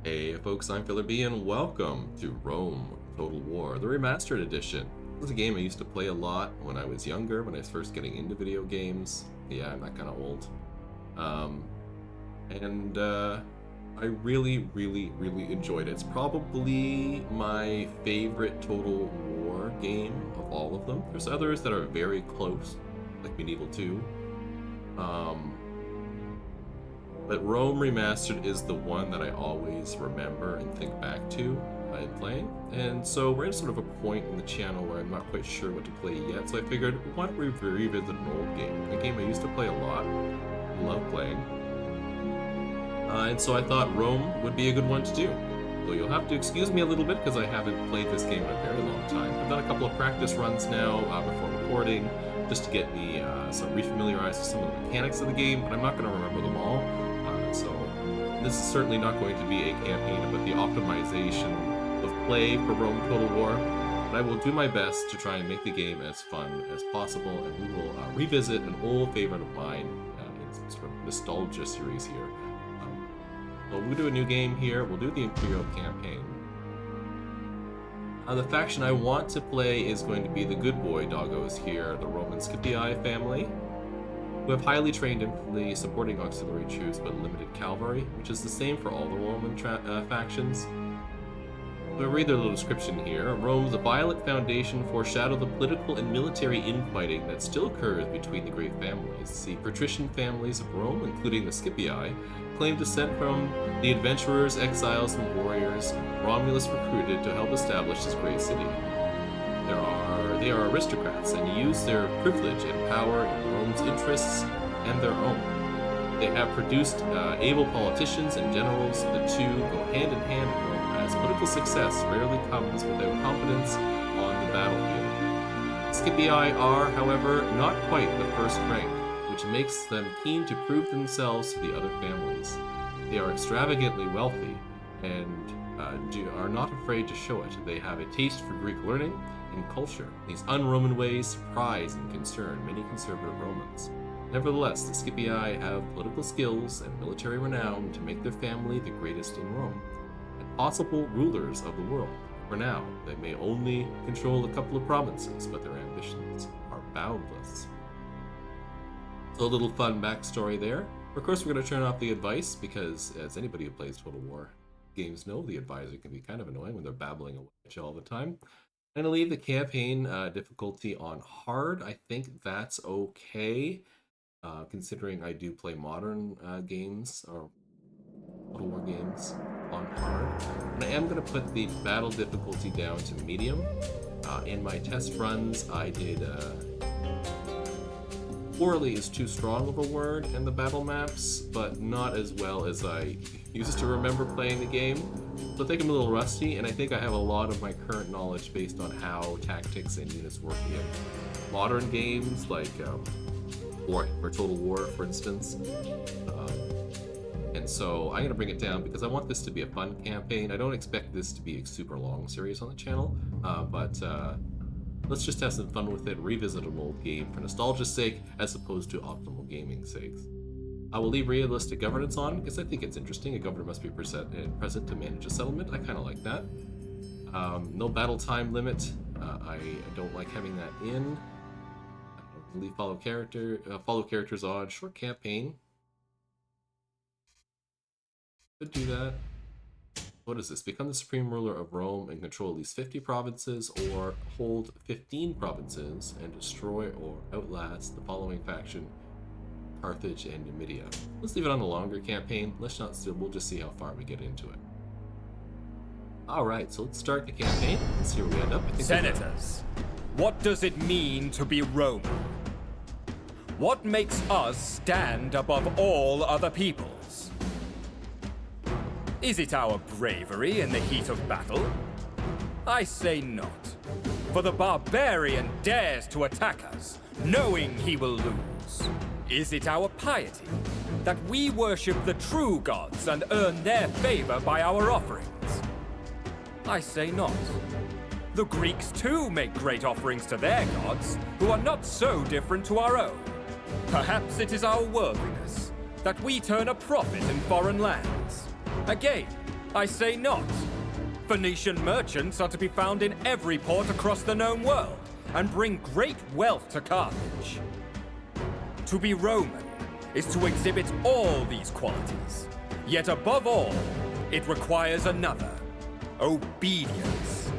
Hey folks, I'm Filler B and welcome to Rome Total War, the Remastered Edition. This is a game I used to play a lot when I was younger, when I was first getting into video games. Yeah, I'm that kind of old. I really enjoyed it. It's probably my favorite Total War game of all of them. There's others that are very close, like Medieval 2. But Rome Remastered is the one that I always remember and think back to in playing. And so we're at sort of a point in the channel where I'm not quite sure what to play yet. So I figured, why don't we revisit an old game? A game I used to play a lot, love playing. And so I thought Rome would be a good one to do. So you'll have to excuse me a little bit because I haven't played this game in a very long time. I've done a couple of practice runs now before recording, just to get me refamiliarized with some of the mechanics of the game, but I'm not going to remember them all. So this is certainly not going to be a campaign about the optimization of play for Rome Total War, but I will do my best to try and make the game as fun as possible, and we will revisit an old favorite of mine in some sort of nostalgia series here. So we'll do a new game here. We'll do the Imperial campaign. The faction I want to play is going to be the good boy doggos here, the Roman Scipii family, who have highly trained infantry supporting auxiliary troops but limited cavalry, which is the same for all the Roman factions. So I'll read their little description here. Rome's violent foundation foreshadowed the political and military infighting that still occurs between the great families. The patrician families of Rome, including the Scipii, claim descent from the adventurers, exiles, and warriors Romulus recruited to help establish this great city. They are aristocrats and use their privilege and power in Rome's interests and their own. They have produced able politicians and generals. The two go hand in hand in Rome, as political success rarely comes without competence on the battlefield. Scipii are, however, not quite the first rank, which makes them keen to prove themselves to the other families. They are extravagantly wealthy and are not afraid to show it. They have a taste for Greek learning and culture. These un-Roman ways surprise and concern many conservative Romans. Nevertheless, the Scipii have political skills and military renown to make their family the greatest in Rome, and possible rulers of the world. For now, they may only control a couple of provinces, but their ambitions are boundless. So a little fun backstory there. Of course, we're going to turn off the advice because, as anybody who plays Total War games know, the advisor can be kind of annoying when they're babbling away at you all the time. I'm going to leave the campaign difficulty on hard. I think that's okay, considering I do play modern games or Total War games on hard. And I am going to put the battle difficulty down to medium. In my test runs, I did poorly is too strong of a word in the battle maps, but not as well as I used to remember playing the game. So I think I'm a little rusty, and I think I have a lot of my current knowledge based on how tactics and units work in modern games, like or Total War, for instance. And so I'm going to bring it down because I want this to be a fun campaign. I don't expect this to be a super long series on the channel, but let's just have some fun with it, revisit an old game for nostalgia's sake, as opposed to optimal gaming's sake. I will leave realistic governance on, because I think it's interesting. A governor must be present to manage a settlement. I kind of like that. No battle time limit. I don't like having that in. Leave follow characters on. Short campaign. Could do that. What is this? Become the supreme ruler of Rome and control at least 50 provinces, or hold 15 provinces and destroy or outlast the following faction: Carthage and Numidia. Let's leave it on the longer campaign. We'll just see how far we get into it. Alright, so let's start the campaign. Let's see where we end up. Senators, what does it mean to be Roman? What makes us stand above all other peoples? Is it our bravery in the heat of battle? I say not. For the barbarian dares to attack us, knowing he will lose. Is it our piety, that we worship the true gods and earn their favor by our offerings? I say not. The Greeks too make great offerings to their gods, who are not so different to our own. Perhaps it is our worldliness, that we turn a profit in foreign lands. Again, I say not. Phoenician merchants are to be found in every port across the known world, and bring great wealth to Carthage. To be Roman is to exhibit all these qualities. Yet above all, it requires another: obedience.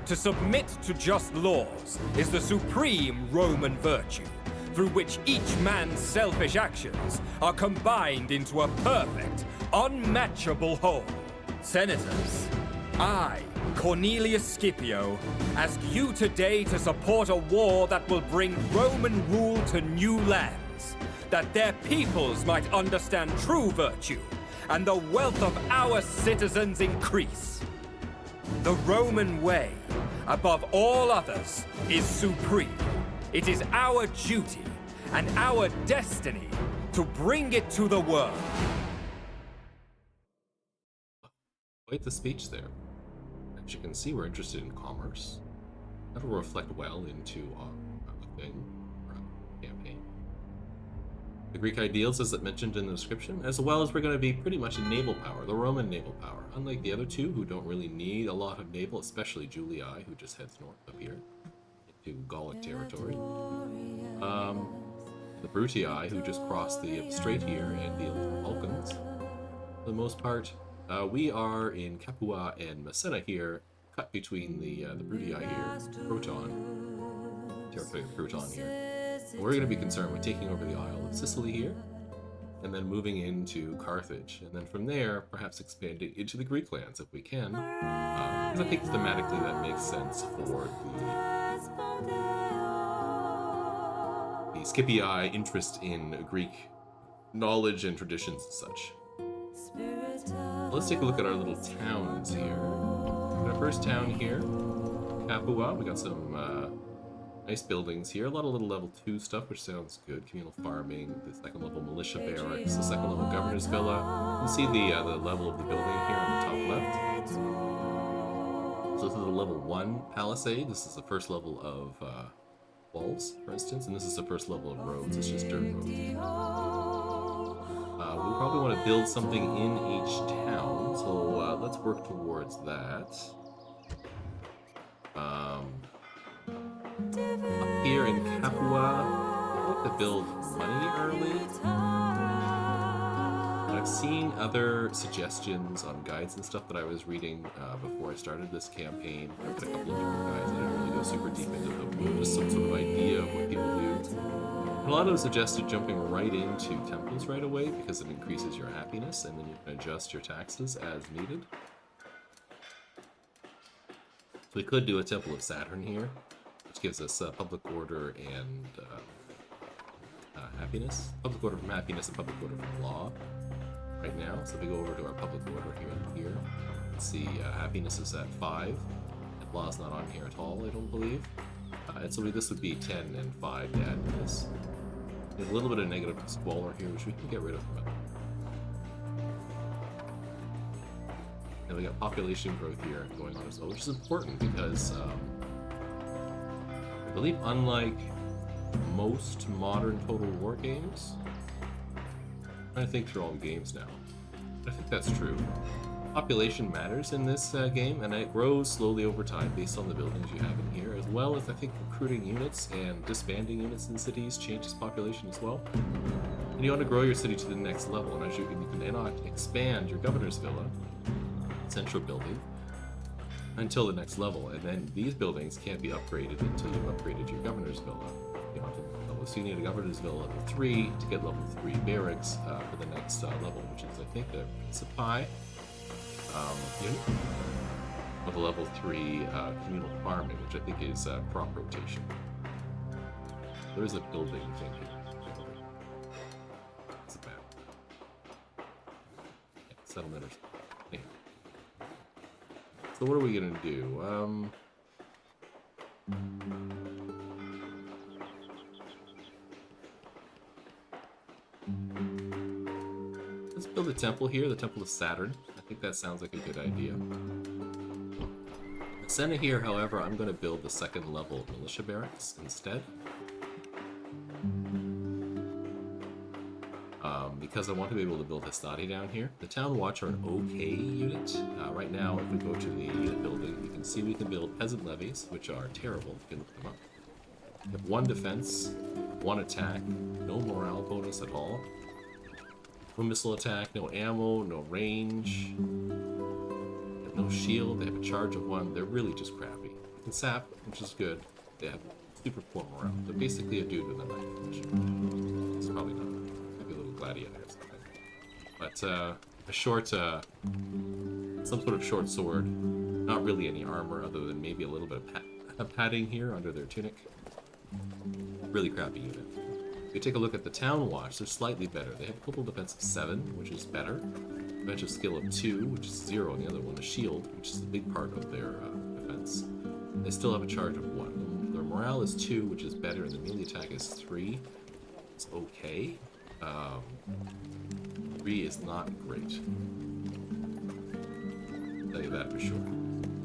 To submit to just laws is the supreme Roman virtue, through which each man's selfish actions are combined into a perfect, unmatchable whole. Senators, I, Cornelius Scipio, ask you today to support a war that will bring Roman rule to new lands, that their peoples might understand true virtue, and the wealth of our citizens increase. The Roman way, above all others, is supreme. It is our duty and our destiny to bring it to the world. Quite the speech there. As you can see, we're interested in commerce. That'll reflect well into a thing, or a campaign. The Greek ideals, as it mentioned in the description, as well as we're going to be pretty much a naval power, the Roman naval power. Unlike the other two, who don't really need a lot of naval, especially Julii, who just heads north up here into Gallic territory. The Brutii, who just crossed the Strait here and deal with the Balkans. For the most part, we are in Capua and Messina here, cut between the Brutii here, territory of Croton here. We're going to be concerned with taking over the Isle of Sicily here, and then moving into Carthage, and then from there, perhaps expanding into the Greek lands if we can, because I think thematically that makes sense for the Scipii interest in Greek knowledge and traditions and such. Let's take a look at our little towns here. Our first town here, Capua. We got some nice buildings here. A lot of little level 2 stuff, which sounds good. Communal farming, the second level militia barracks, the second level governor's villa. You can see the level of the building here on the top left. So this is a level 1 palisade. This is the first level of walls, for instance, and this is the first level of roads. It's just dirt roads. We probably want to build something in each town, so let's work towards that. Up here in Capua, I like to build money early. I've seen other suggestions on guides and stuff that I was reading before I started this campaign. I read a couple of different guides. I didn't really go super deep into them, just some sort of idea of what people do. And a lot of them suggested jumping right into temples right away because it increases your happiness, and then you can adjust your taxes as needed. So we could do a Temple of Saturn here, which gives us public order and happiness. Public order from happiness and public order from law right now. So if we go over to our public order here, let's see, happiness is at 5, and law is not on here at all, I don't believe. And so this would be 10 and 5 to add to this. There's a little bit of negative squalor here, which we can get rid of. And we got population growth here going on as well, which is important because I believe unlike most modern Total War games, I'm trying to think through all the games now, I think that's true. Population matters in this game, and it grows slowly over time based on the buildings you have in here, as well as I think recruiting units and disbanding units in cities changes population as well. And you want to grow your city to the next level, and as you cannot expand your governor's villa, central building, until the next level, and then these buildings can't be upgraded until you've upgraded your governor's villa. You know, so you need a governor's villa level 3 to get level 3 barracks for the next level, which is I think the Scipii unit of a level 3 communal farming, which I think is crop rotation. There is a building thing here. It's a map. Yeah, settlement or something. Anyway. So what are we gonna do? Let's build a temple here, the Temple of Saturn. I think that sounds like a good idea. Messina here, however, I'm going to build the second level militia barracks instead. because I want to be able to build Hastati down here. The Town Watch are an okay unit. Right now, if we go to the unit building, you can see we can build Peasant Levies, which are terrible. You can look them up. We have 1 defense, 1 attack, no morale bonus at all. No missile attack, no ammo, no range, no shield. They have a charge of 1. They're really just crappy. You can sap, which is good. They have super poor morale. They're basically a dude with a knife. It's probably not. Maybe a little gladiator or something. But a short, some sort of short sword. Not really any armor other than maybe a little bit of padding here under their tunic. Really crappy unit. If you take a look at the Town Watch, they're slightly better. They have a total defense of 7, which is better. Defensive skill of 2, which is 0 on the other one. A shield, which is a big part of their defense. They still have a charge of 1. Their morale is 2, which is better, and the melee attack is 3. It's okay. 3 is not great. I'll tell you that for sure.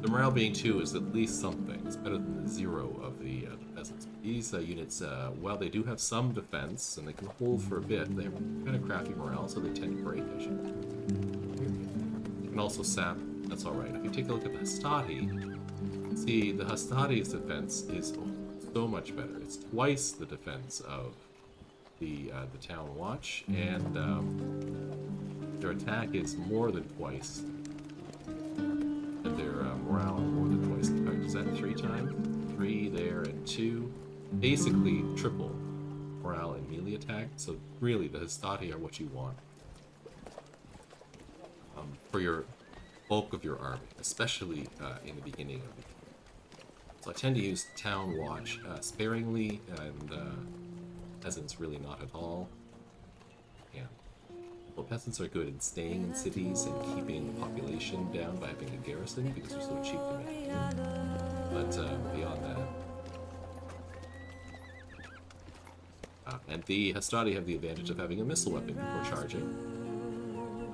The morale being 2 is at least something. It's better than the 0 of the peasants. These units, while they do have some defense and they can hold for a bit, they have kind of crappy morale, so they tend to break. You can also sap. That's all right. If you take a look at the Hastati, see the Hastati's defense is so much better. It's twice the defense of the Town Watch, and their attack is more than twice. And their morale more than twice. In fact, is that 3 times? 3 there and 2. Basically triple morale and melee attack. So really, the Hastati are what you want for your bulk of your army, especially in the beginning of the game. So I tend to use Town Watch sparingly, and peasants really not at all. Yeah. Well, peasants are good in staying in cities and keeping the population down by having a garrison because they're so cheap to make. But beyond that, and the Hastati have the advantage of having a missile weapon before charging,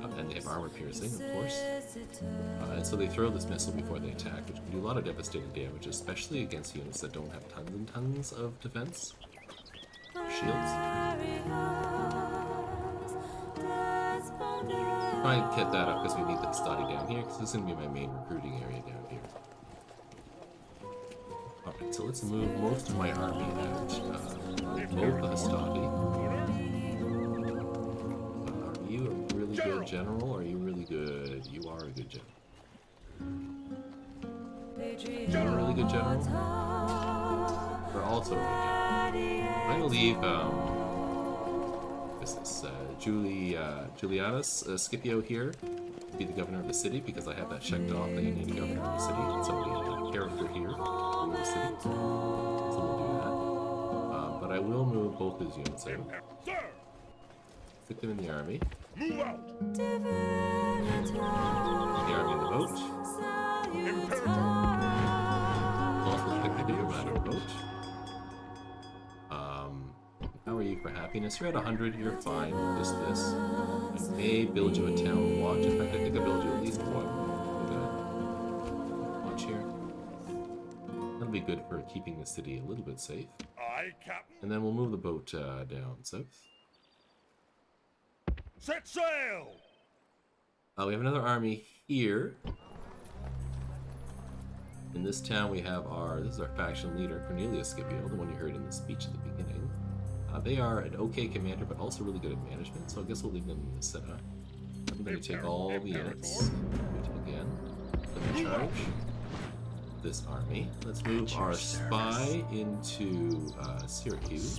and they have armor piercing, of course. And so they throw this missile before they attack, which can do a lot of devastating damage, especially against units that don't have tons and tons of defense. Shields. Try and get that up because we need the Hastati down here, because this is going to be my main recruiting area down here. Alright, so let's move most of my army out. Both the Hastati. Are you a really good general, or are you really good? You are a good general. You're a really good general? We're also a good general. I'm going to leave, Julianus Scipio here to be the governor of the city, because I have that checked off that you need a governor of the city, and somebody a character here to rule the city. So we'll do that. But I will move both his units out. Stick them in the army. Move out! The army in the boat. Also stick the man in the boat. How are you for happiness? You're at 100, you're fine with just this. I may build you a Town Watch. In fact, I think I'll build you at least one. Watch here. That'll be good for keeping the city a little bit safe. Aye, Captain. And then we'll move the boat down south. Set sail! We have another army here. In this town we have this is our faction leader, Cornelius Scipio, the one you heard in the speech at the beginning. They are an okay commander, but also really good at management, so I guess we'll leave them in the center. I'm going to take all the units, again, let me charge this army. Let's move our spy into Syracuse.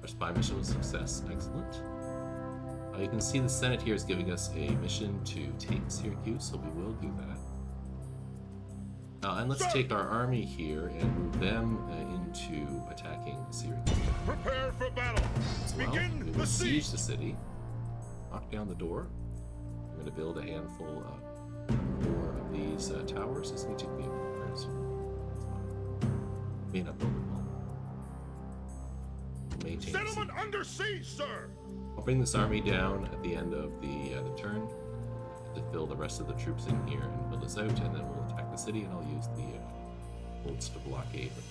Our spy mission was a success, excellent. You can see the Senate here is giving us a mission to take Syracuse, so we will do that. And let's take our army here and move them into attacking Syracuse. Prepare for battle! Begin we will siege the city, knock down the door. I'm going to build a handful of more of these towers. This may take me a few turns. May not build them all. Maintain Settlement under siege, sir! I'll bring this army down at the end of the turn to fill the rest of the troops in here and build us out, and then we'll attack the city, and I'll use the boats to blockade them.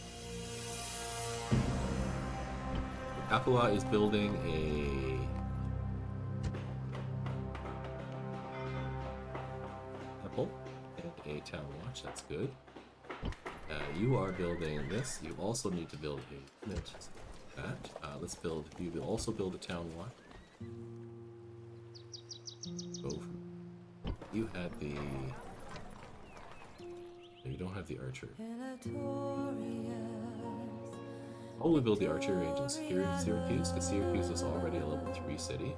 Capua is building a catapult and a town watch. That's good. You are building this. You also need to build a unit. That. Let's build. You will also build a town watch. Go from. You had the. You don't have the archer. Probably build the archery range in Syracuse, because Syracuse is already a level 3 city.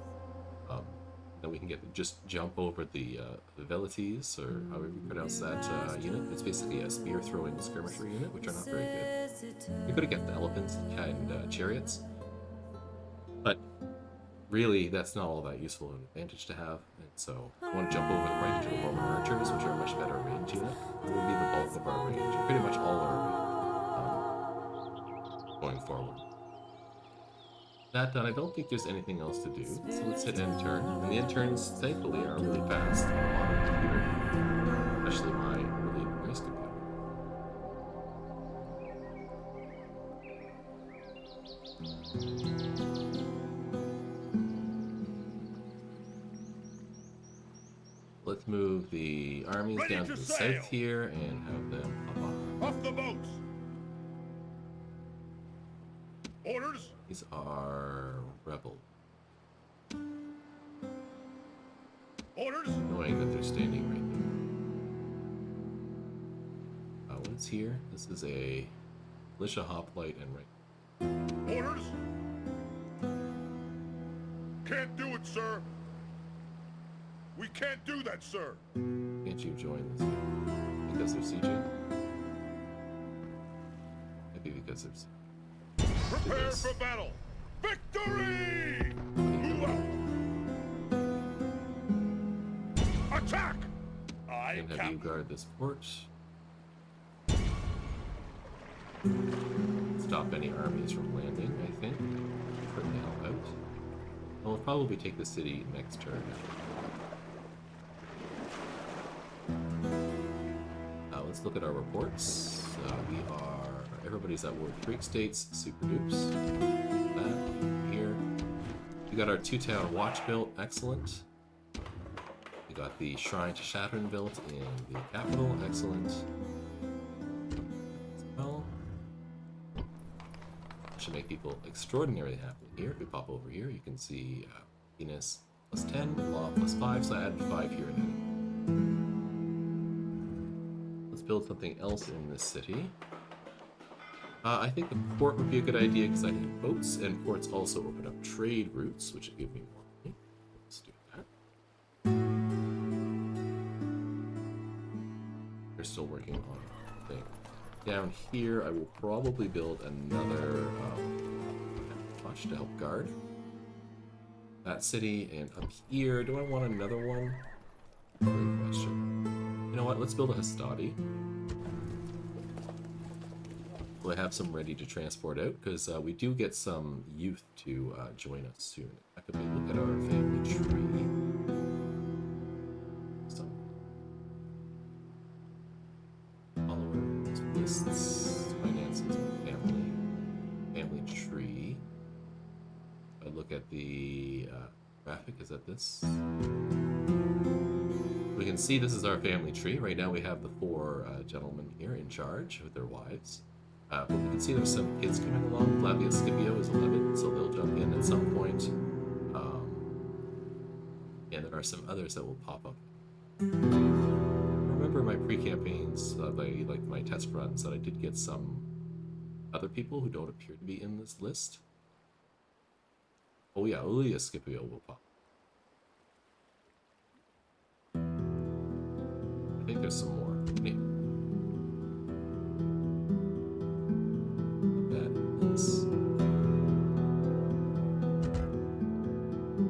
Then we can just jump over the Velites, or however you pronounce that unit. It's basically a spear throwing skirmisher unit, which are not very good. You're going to get the elephants and chariots, but really that's not all that useful an advantage to have. And so I want to jump over the right to the Roman archers, which are a much better range unit. It will be the bulk of our range, pretty much all our going forward. That done, I don't think there's anything else to do, so let's hit end turn. And the end turns, thankfully, are really fast on a modern computer, especially my really nice computer. Let's move the armies down to the south here and have them pop off. Off the boats! Orders? These are rebel. Orders? Annoying that they're standing right there. What's here? This is a militia hoplite and right. Orders? Can't do it, sir. We can't do that, sir. Can't you join this? Because they're sieging? Maybe because they're sieging. Prepare for battle! Victory! Move out! Attack! And have you guard this port. Stop any armies from landing, I think. For now out. We'll probably take the city next turn. Let's look at our reports. Everybody's at Ward Creek States, super dupes. That here. We got our 2-town watch built, excellent. We got the Shrine to Saturn built in the capital, excellent. Well, should make people extraordinarily happy here. If we pop over here, you can see Venus +10, Law +5, so I added 5 here and then. Let's build something else in this city. I think the port would be a good idea because I need boats, and ports also open up trade routes, which would give me more money. Let's do that. They're still working on the thing. Down here, I will probably build another watch to help guard that city, and up here, do I want another one? Great question. You know what? Let's build a Hastati. I have some ready to transport out because we do get some youth to join us soon. If we look at our family tree. Some followers, lists, finances, family tree. If I look at the graphic, is that this? We can see this is our family tree. Right now we have the 4 gentlemen here in charge with their wives. But we can see there's some kids coming along. Flavia Scipio is 11, so they'll jump in at some point. And there are some others that will pop up. Remember my pre-campaigns, like my test runs, that I did get some other people who don't appear to be in this list. Oh yeah, Flavia Scipio will pop. I think there's some more. Anyway.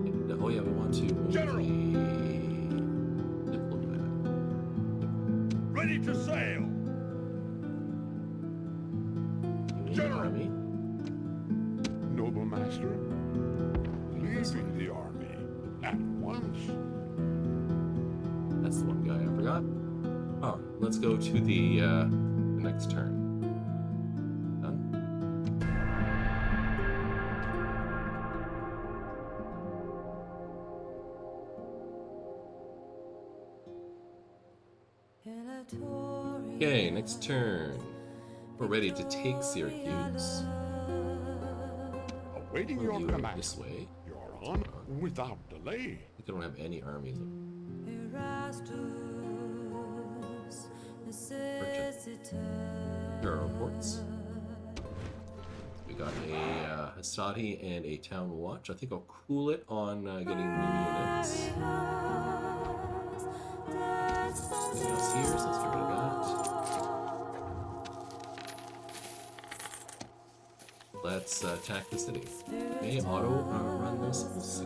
And, oh yeah, we want to move General. the diplomat. Ready to sail! General. Army. Noble master, leaving the army at once. That's the one guy I forgot. Oh, let's go to the next turn. Okay, next turn. We're ready to take Syracuse. Awaiting Move your you command. this way. You're on without delay. I don't have any armies. Merchant. There are reports. We got a Hastati and a Town Watch. I think I'll cool it on getting new units. Anything else here? So let's get rid of that. Let's attack the city. May auto run this. We'll see.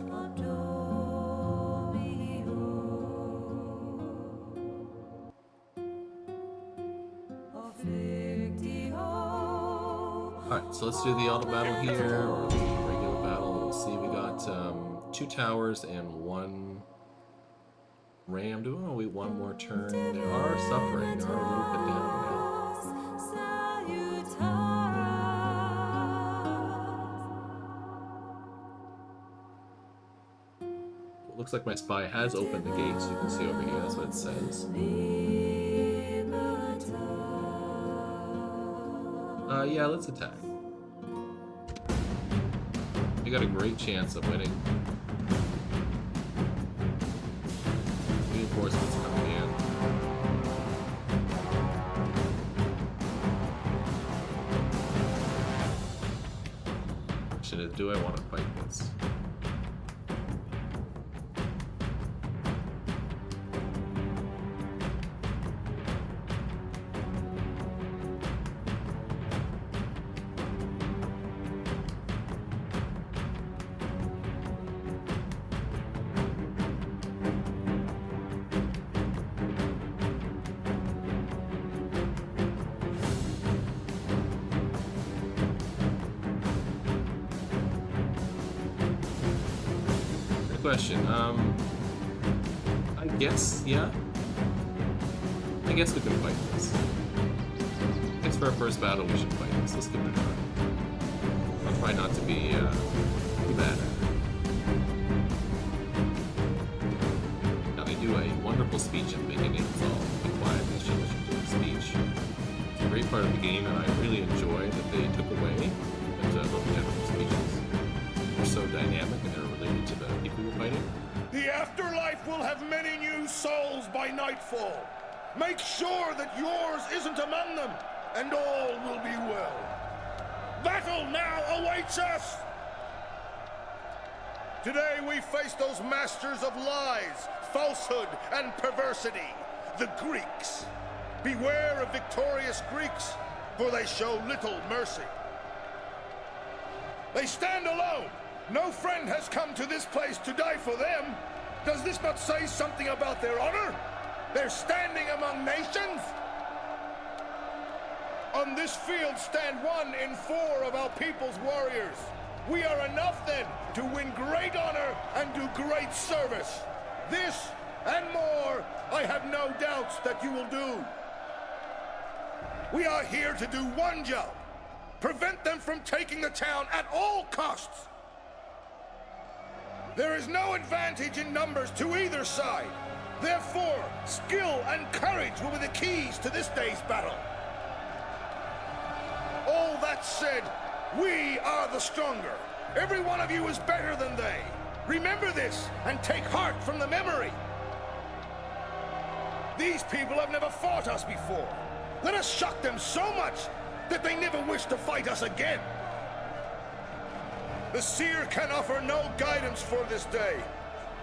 Alright, so let's do the auto battle here, or the regular battle. We'll see. We got 2 towers and 1 ram. Do we want to wait one more turn? They are suffering. They are a little bit down now. It looks like my spy has opened the gates. You can see over here. That's what it says. Yeah, let's attack. We got a great chance of winning. Reinforcements coming in. Do I want to fight this? Question. I guess, yeah. I guess we can fight this. I guess for our first battle we should fight this. Let's give it a try. I'll try not to be too bad at it. Now they do a wonderful speech at the beginning, so I'll be quiet and let you do the speech. It's a great part of the game that I really enjoy that they took away. But those general speeches were so dynamic and they're related to the people you're fighting. The afterlife will have many new souls by nightfall. Make sure that yours isn't among them, and all will be well. Battle now awaits us! Today we face those masters of lies, falsehood, and perversity, the Greeks. Beware of victorious Greeks, for they show little mercy. They stand alone. No friend has come to this place to die for them. Does this not say something about their honor? They're standing among nations? On this field stand 1 in 4 of our people's warriors. We are enough then to win great honor and do great service. This and more, I have no doubts that you will do. We are here to do one job. Prevent them from taking the town at all costs. There is no advantage in numbers to either side. Therefore, skill and courage will be the keys to this day's battle. All that said, we are the stronger. Every one of you is better than they. Remember this and take heart from the memory. These people have never fought us before. Let us shock them so much that they never wish to fight us again. The seer can offer no guidance for this day.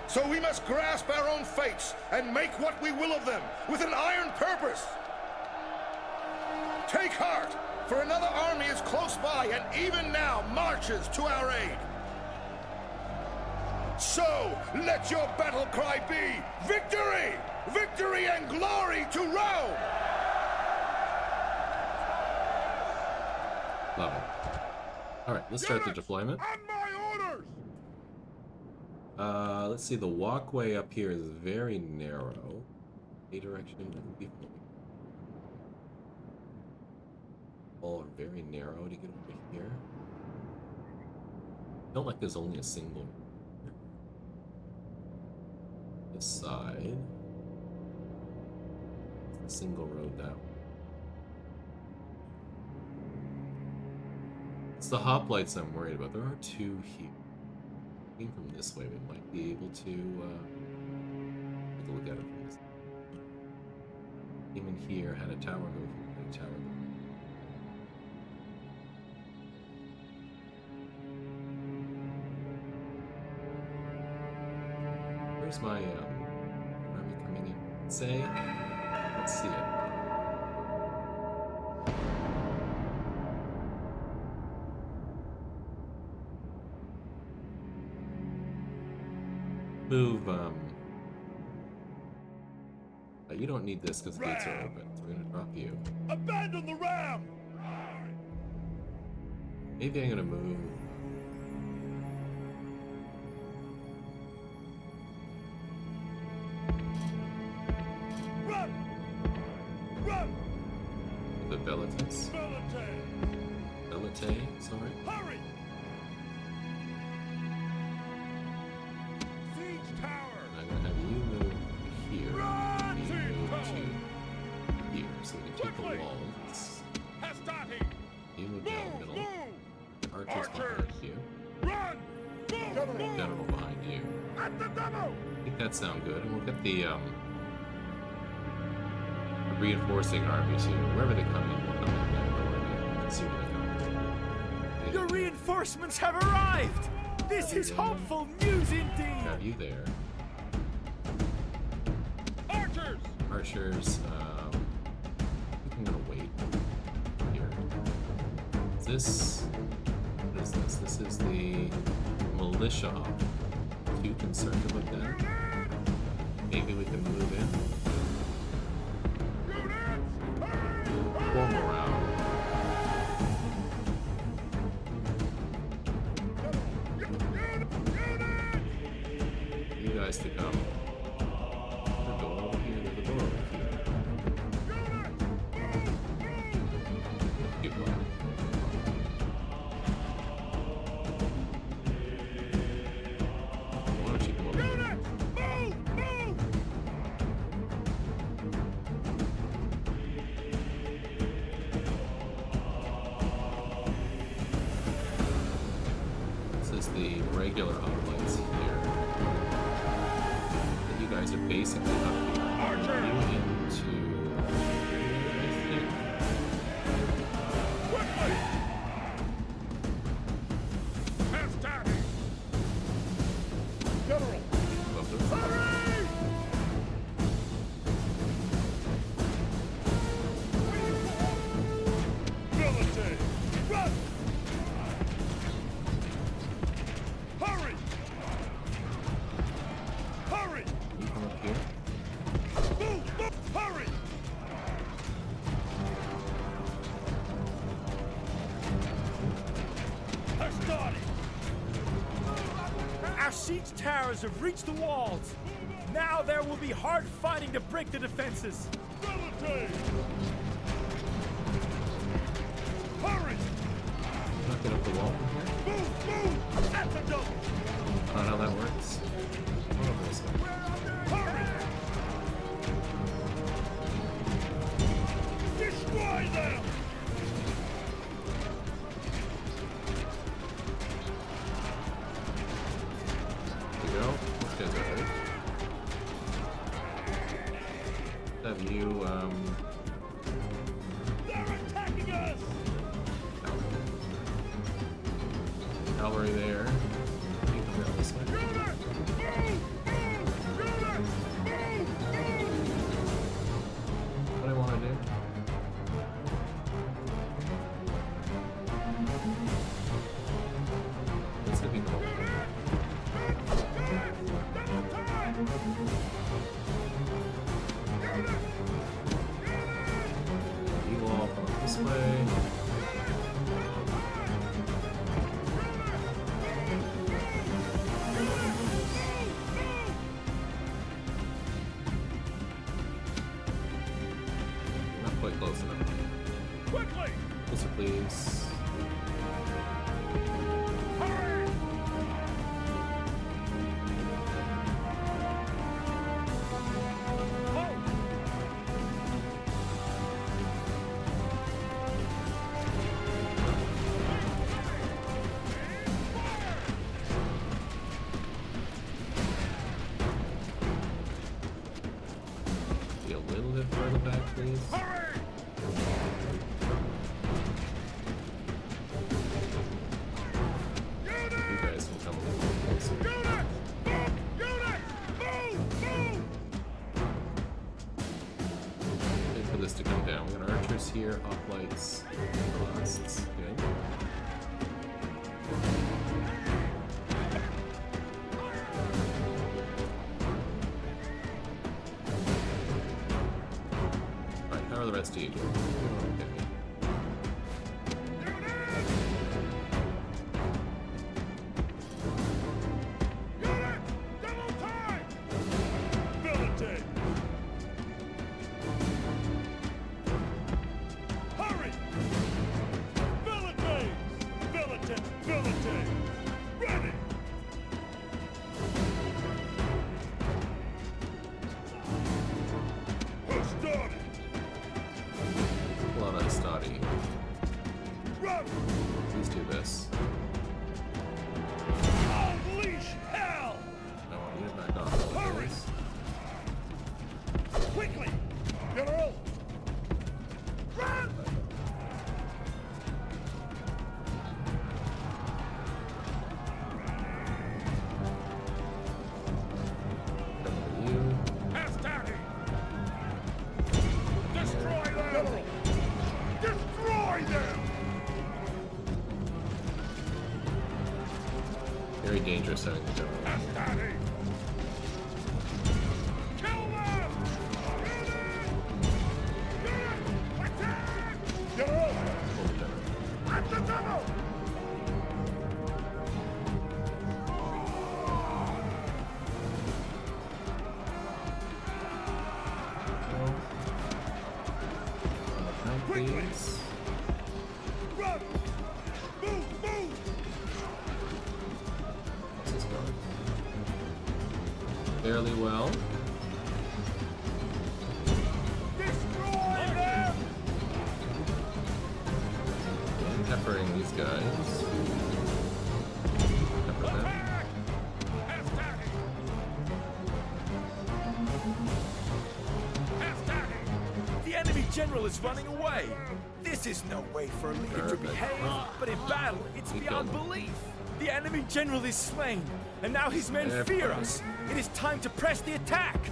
So we must grasp our own fates and make what we will of them with an iron purpose. Take heart, for another army is close by and even now marches to our aid. So let your battle cry be victory! Victory and glory to Rome! Love it. Alright, let's start the deployment. On my orders! Let's see, the walkway up here is very narrow. A direction and people. All are very narrow to get over here. Don't like there's only a single. This side. single road that way. It's the hoplites I'm worried about. There are two here. Looking from this way, we might be able to take a look at it from this. Even here had a tower move, had a tower move. Where's my army coming in? Say, let's see it. Move, you don't need this because the gates are open, so we're gonna drop you. Abandon the ram! Maybe I'm gonna move. Run! Run! The Velites. Velite, sorry. Hurry! Siege tower! And I'm gonna have you move here. Run, And you siege move tower! to here, so we can take the Quickly! walls. Hastati! You move down the middle. Archers behind Archers! you. Run! Move! General behind you. At the demo! I think that sounds good, and we'll get the reinforcing armies here. Wherever they come in, we'll come in that door and see where they come. Your reinforcements have arrived! This is hopeful news indeed! Have you there. Archers! Archers, I'm gonna wait here. Is this, what is this? This is the militia op. Too concerned about that? Maybe we can move in. For morale. You guys to come. The door over here, the door over here. Keep going. Why don't you come over here? This is the regular hoplites here. And you guys are basically up here. Archer! You into, I think, Quickly! Hastati! General! above the Hurry! Military! Run! Hurry! Hurry! You come up here. Move! Move! Hurry! Hastati! Our siege towers have reached the walls. Now there will be hard fighting to break the defenses. Military! Hurry! Knock it up the wall from here. Move! Move! At the double! I don't know how that works. Oh, this way. Hurry! Destroy them! There we go. These guys are hurt. Have you, They're attacking us! cavalry there. You come down this way. Unit! Move! Move! Unit! Move! What I want to do? What's the people? You all come up this way. Not quite close enough. Quickly! Closer, please. Hurry! a little bit further back, please? Hurry! You guys can come a little bit closer. Unit! Move! Wait for this to come down. We got archers here, hoplites, blasts. Good. Alright, how are the rest of you doing? Okay. Unit! Double time! Ability! Hurry! Ability! Ability! Ready! Who started? Pull out a study. Run! Please do this. Unleash hell! I want you to back off. Hurry! Please. Quickly! General! Run! Come with you. Hastati! Destroy them! General! Destroy them! Very dangerous having the general. Hastati! Kill them! Unit! Attack! General! Hold the general. At the double! Now, please. Run! Move! This is going fairly well. Destroy them! And peppering these guys. Pepper them. Attack! Hastati! Hastati! The enemy general is running away. This is no way for a leader to Perfect. behave, but in battle, it's We beyond killed him. belief. The enemy general is slain, and now his men fear us. It is time to press the attack.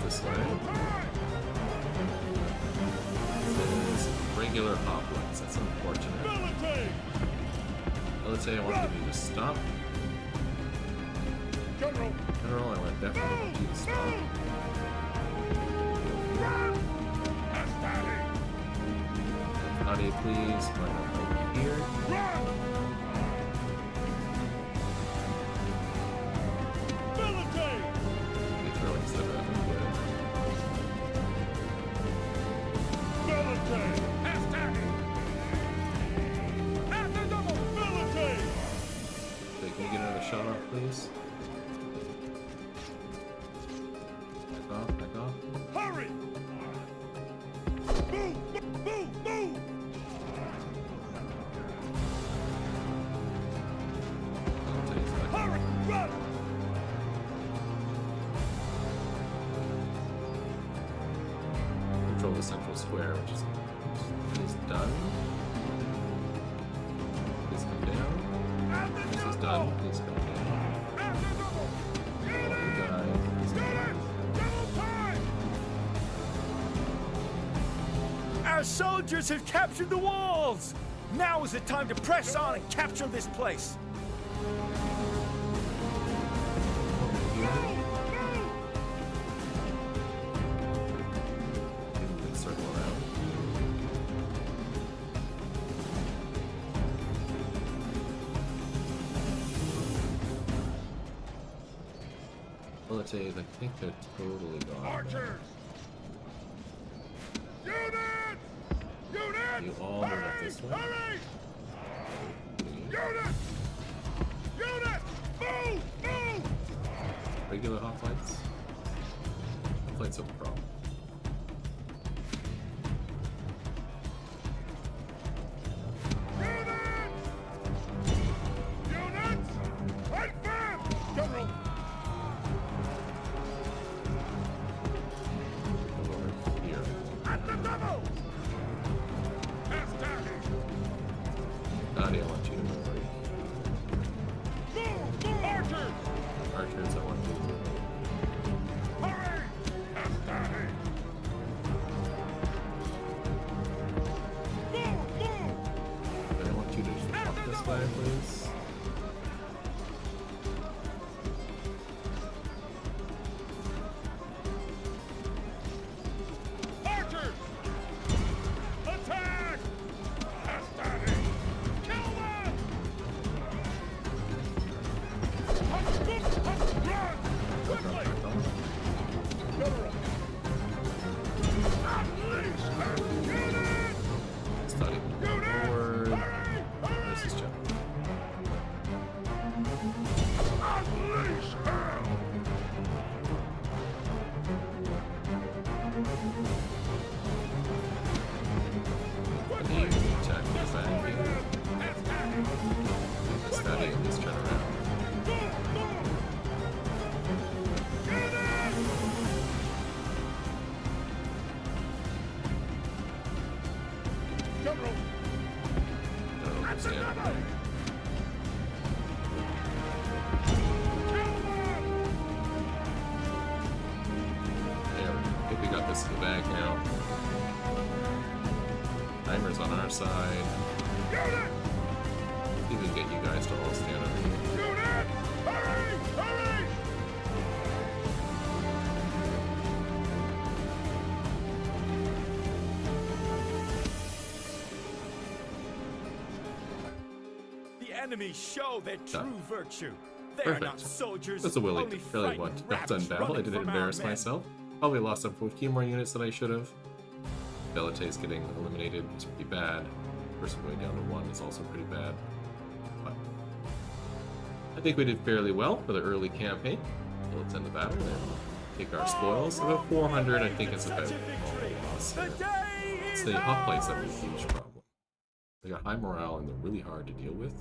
This way. This is regular hoplites. That's unfortunate. Ability! Let's say I want you to stop. General! General, I want definitely want you to stop. Run! Hastati! Howdy, please. Line up over here. Run! Ability! You throw instead of that. Ability! Hastati! At the double! Ability! Okay, can you get another shot off, please? Back off. Hurry! Move! Move! I'll take this back. Hurry! Run! Control the central square, which is done. Please come down. At the This is double! done. Please come down. At the double! All you Unit! guys, please come Unit! down. Double time! Our soldiers have captured the walls. Now is the time to press on and capture this place. Quick circle around. Militaries, I think they're totally gone. Archers! Unit! Unit! You all move up this way. Hurry! Unit! Unit! Move! Move! Regular hoplites? Hoplites are the problem. Unit! Unit! Advance! General! We got this in the bag now. Timer's on our side. See if we can get you guys to all stand up here. Unit! Hurry! Hurry! The enemy show their true virtue. They are Perfect. not soldiers. That's a really, only really frightened well done rabbits battle. I running didn't from our embarrass men. myself. Probably lost some 14 more units than I should have. Velites getting eliminated is pretty bad. Person going down to 1 is also pretty bad. But I think we did fairly well for the early campaign. So let's end the battle and take our spoils. About 400, I think it's about all loss The here. day It's is the hot plates that are a ours. huge problem. They got high morale and they're really hard to deal with.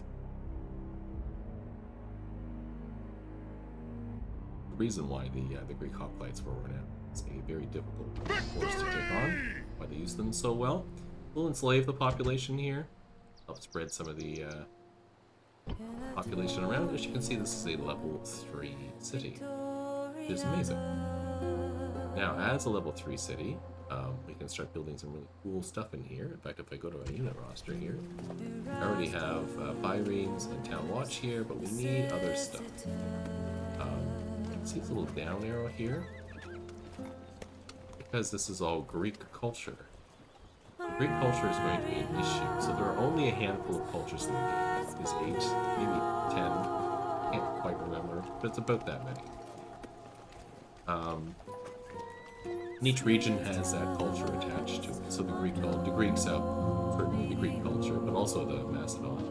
The reason why the Greek hoplites were renowned is a very difficult force to take on. Why they use them so well. We'll enslave the population here. Help spread some of the population around. As you can see, this is a level 3 city, which is amazing. Now, as a level 3 city, we can start building some really cool stuff in here. In fact, if I go to our unit roster here, I already have Biremes and Town Watch here, but we need other stuff. See this little down arrow here? Because this is all Greek culture. Greek culture is going to be an issue, so there are only a handful of cultures in the game. There's 8, maybe 10, can't quite remember, but it's about that many. And each region has that culture attached to it. So the Greeks have certainly the Greek culture, but also the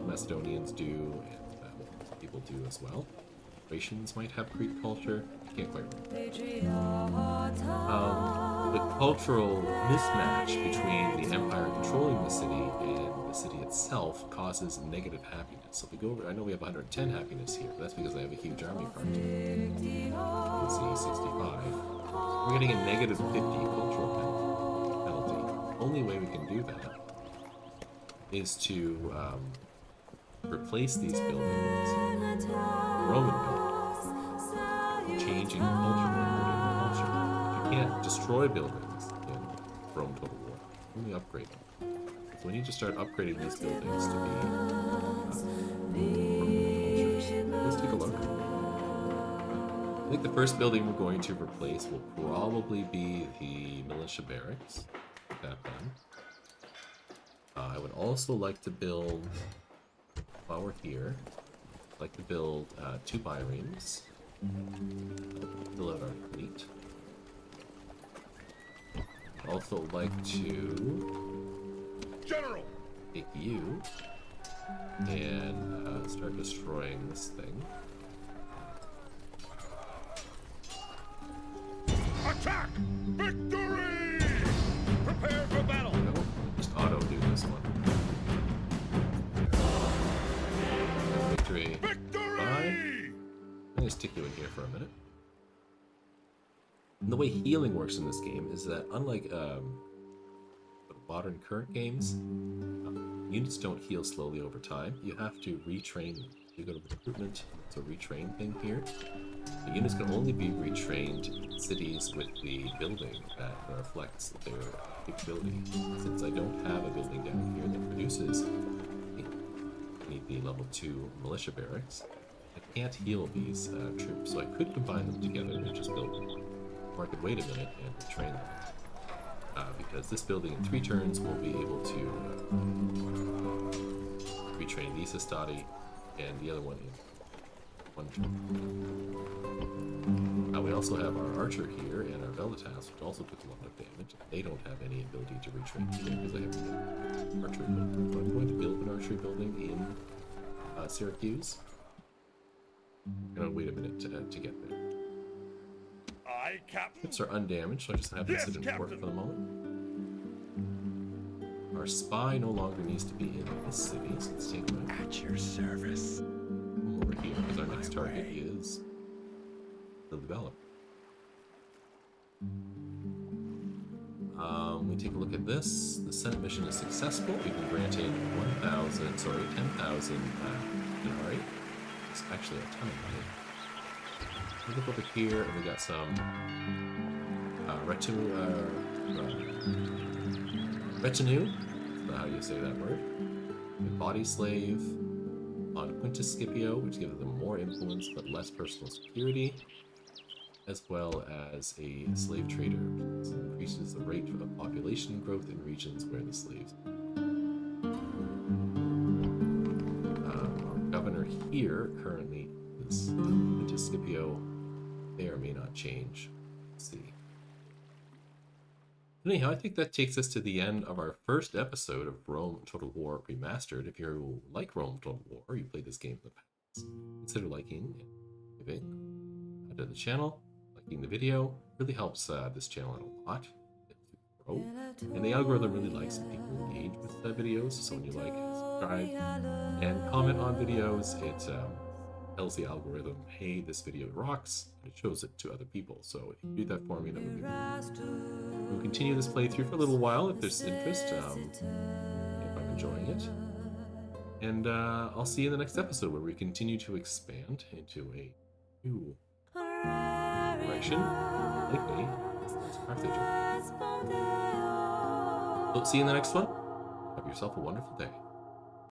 Macedonians do, and people do as well. Thracians might have Greek culture. I can't quite remember. The cultural mismatch between the empire controlling the city and the city itself causes negative happiness. So if we go over, I know we have 110 happiness here, but that's because I have a huge army front. You can see 65. We're getting a negative 50 cultural penalty. The only way we can do that is to replace these buildings with Roman buildings, changing the culture and promoting the culture. You can't destroy buildings in Rome Total War, only upgrade them. So we need to start upgrading these buildings to be Roman cultures. Let's take a look. I think the first building we're going to replace will probably be the militia barracks. Get that done. I would also like to build, while we're here, I'd like to build 2 biremes. Fill out our fleet. I'd also like to General! take you and start destroying this thing. Attack! Victory! Prepare for battle! No, just auto do this one. Victory. Victory! Bye. I'm gonna stick you in here for a minute. And the way healing works in this game is that, unlike modern current games, units don't heal slowly over time. You have to retrain them. You go to recruitment, it's a retrain thing here. The units can only be retrained in cities with the building that reflects their capability. Since I don't have a building down here that produces the level 2 militia barracks, I can't heal these troops, so I could combine them together and just build them. Or I could wait a minute and retrain them. Because this building in 3 turns will be able to retrain these Hastati and the other one in 1 turn. We also have our archer here and our Velitas, which also took a lot of damage. They don't have any ability to retrain either because they have an archery building. So I'm going to build an archery building in Syracuse. I'm going to wait a minute to get there. Aye, Captain. Ships are undamaged, so I just have to Yes, sit in port Captain. for the moment. Our spy no longer needs to be in this city, so let's take him out. At your service. Over here, because our next target is the developer. We take a look at this. The Senate mission is successful. We've been granted 10,000 denarii. It's actually a ton of money. We look over here, and we got some retinue. That's how you say that word. A body slave on Quintus Scipio, which gives them more influence but less personal security, as well as a slave trader, which increases the rate of population growth in regions where the slaves. Our governor here currently is Quintus Scipio. May or may not change. Let's see. Anyhow, I think that takes us to the end of our first episode of Rome Total War Remastered. If you like Rome Total War, or you played this game in the past, consider liking and giving to the channel. Liking the video really helps this channel out a lot. Grow. And the algorithm really likes when people engage with the videos. So when you like, subscribe, and comment on videos, it tells the algorithm, hey, this video rocks, and it shows it to other people. So if you do that for me, that would be great. We'll continue this playthrough for a little while if there's interest, if I'm enjoying it. And I'll see you in the next episode where we continue to expand into a new direction, likely Carthage. So see you in the next one. Have yourself a wonderful day.